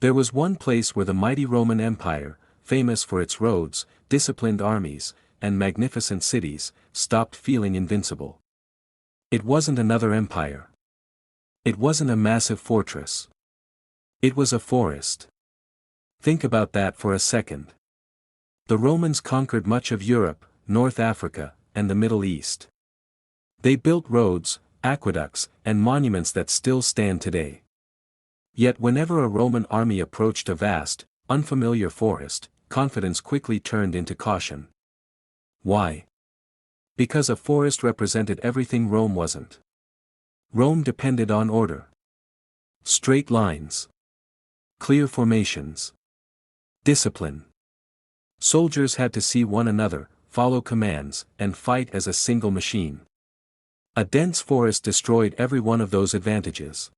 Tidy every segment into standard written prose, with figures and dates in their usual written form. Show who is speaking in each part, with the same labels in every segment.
Speaker 1: There was one place where the mighty Roman Empire, famous for its roads, disciplined armies, and magnificent cities, stopped feeling invincible. It wasn't another empire. It wasn't a massive fortress. It was a forest. Think about that for a second. The Romans conquered much of Europe, North Africa, and the Middle East. They built roads, aqueducts, and monuments that still stand today. Yet whenever a Roman army approached a vast, unfamiliar forest, confidence quickly turned into caution. Why? Because a forest represented everything Rome wasn't. Rome depended on order. Straight lines. Clear formations. Discipline. Soldiers had to see one another, follow commands, and fight as a single machine. A dense forest destroyed every one of those advantages.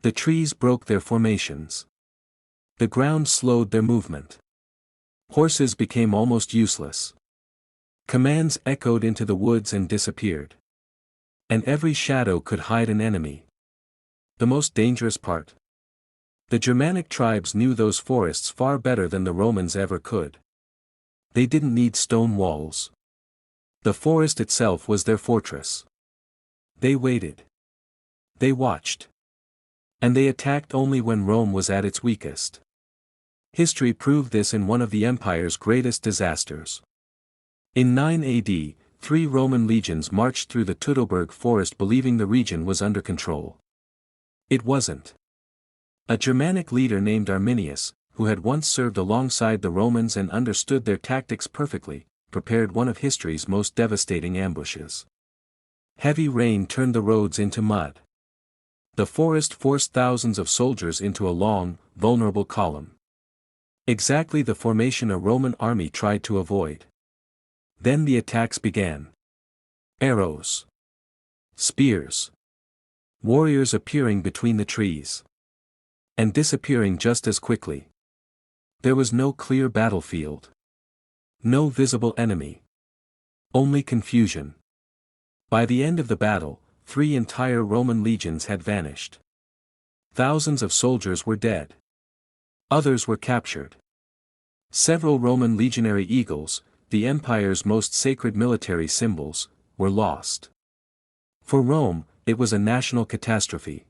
Speaker 1: The trees broke their formations. The ground slowed their movement. Horses became almost useless. Commands echoed into the woods and disappeared. And every shadow could hide an enemy. The most dangerous part. The Germanic tribes knew those forests far better than the Romans ever could. They didn't need stone walls. The forest itself was their fortress. They waited. They watched. And they attacked only when Rome was at its weakest. History proved this in one of the empire's greatest disasters. In 9 AD, 3 Roman legions marched through the Teutoburg Forest believing the region was under control. It wasn't. A Germanic leader named Arminius, who had once served alongside the Romans and understood their tactics perfectly, prepared one of history's most devastating ambushes. Heavy rain turned the roads into mud. The forest forced thousands of soldiers into a long, vulnerable column. Exactly the formation a Roman army tried to avoid. Then the attacks began. Arrows. Spears. Warriors appearing between the trees. And disappearing just as quickly. There was no clear battlefield. No visible enemy. Only confusion. By the end of the battle, 3 entire Roman legions had vanished. Thousands of soldiers were dead. Others were captured. Several Roman legionary eagles, the empire's most sacred military symbols, were lost. For Rome, it was a national catastrophe.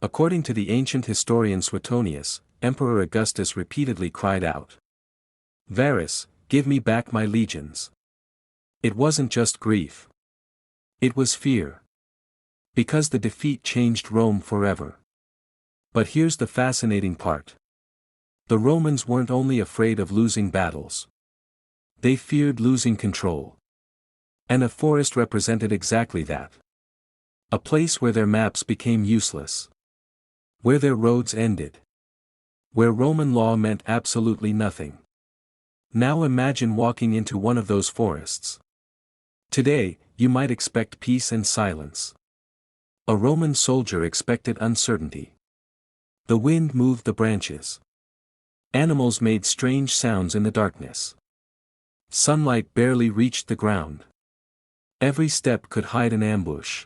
Speaker 1: According to the ancient historian Suetonius, Emperor Augustus repeatedly cried out, "Varus, give me back my legions." It wasn't just grief. It was fear. Because the defeat changed Rome forever. But here's the fascinating part. The Romans weren't only afraid of losing battles. They feared losing control. And a forest represented exactly that. A place where their maps became useless. Where their roads ended. Where Roman law meant absolutely nothing. Now imagine walking into one of those forests. Today, you might expect peace and silence. A Roman soldier expected uncertainty. The wind moved the branches. Animals made strange sounds in the darkness. Sunlight barely reached the ground. Every step could hide an ambush.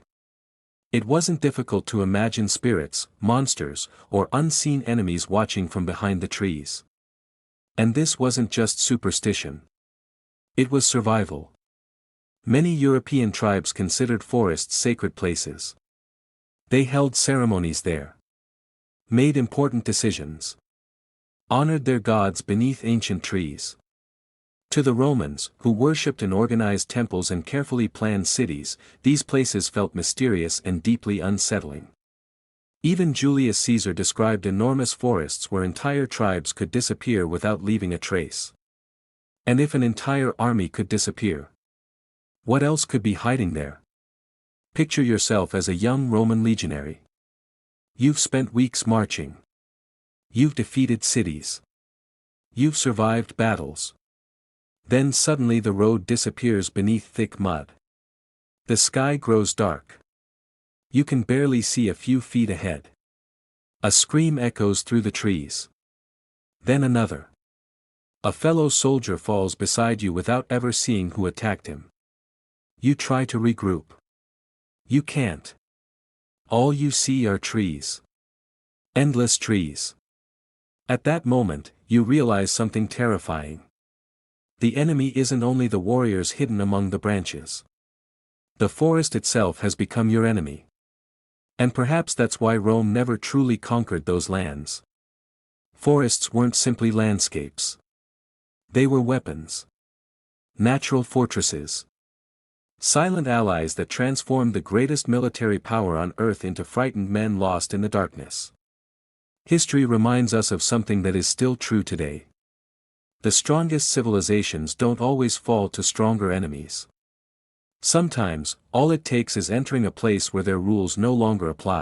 Speaker 1: It wasn't difficult to imagine spirits, monsters, or unseen enemies watching from behind the trees. And this wasn't just superstition. It was survival. Many European tribes considered forests sacred places. They held ceremonies there. Made important decisions. Honored their gods beneath ancient trees. To the Romans, who worshipped in organized temples and carefully planned cities, these places felt mysterious and deeply unsettling. Even Julius Caesar described enormous forests where entire tribes could disappear without leaving a trace. And if an entire army could disappear, what else could be hiding there? Picture yourself as a young Roman legionary. You've spent weeks marching. You've defeated cities. You've survived battles. Then suddenly the road disappears beneath thick mud. The sky grows dark. You can barely see a few feet ahead. A scream echoes through the trees. Then another. A fellow soldier falls beside you without ever seeing who attacked him. You try to regroup. You can't. All you see are trees. Endless trees. At that moment, you realize something terrifying. The enemy isn't only the warriors hidden among the branches. The forest itself has become your enemy. And perhaps that's why Rome never truly conquered those lands. Forests weren't simply landscapes. They were weapons. Natural fortresses. Silent allies that transformed the greatest military power on earth into frightened men lost in the darkness. History reminds us of something that is still true today. The strongest civilizations don't always fall to stronger enemies. Sometimes, all it takes is entering a place where their rules no longer apply.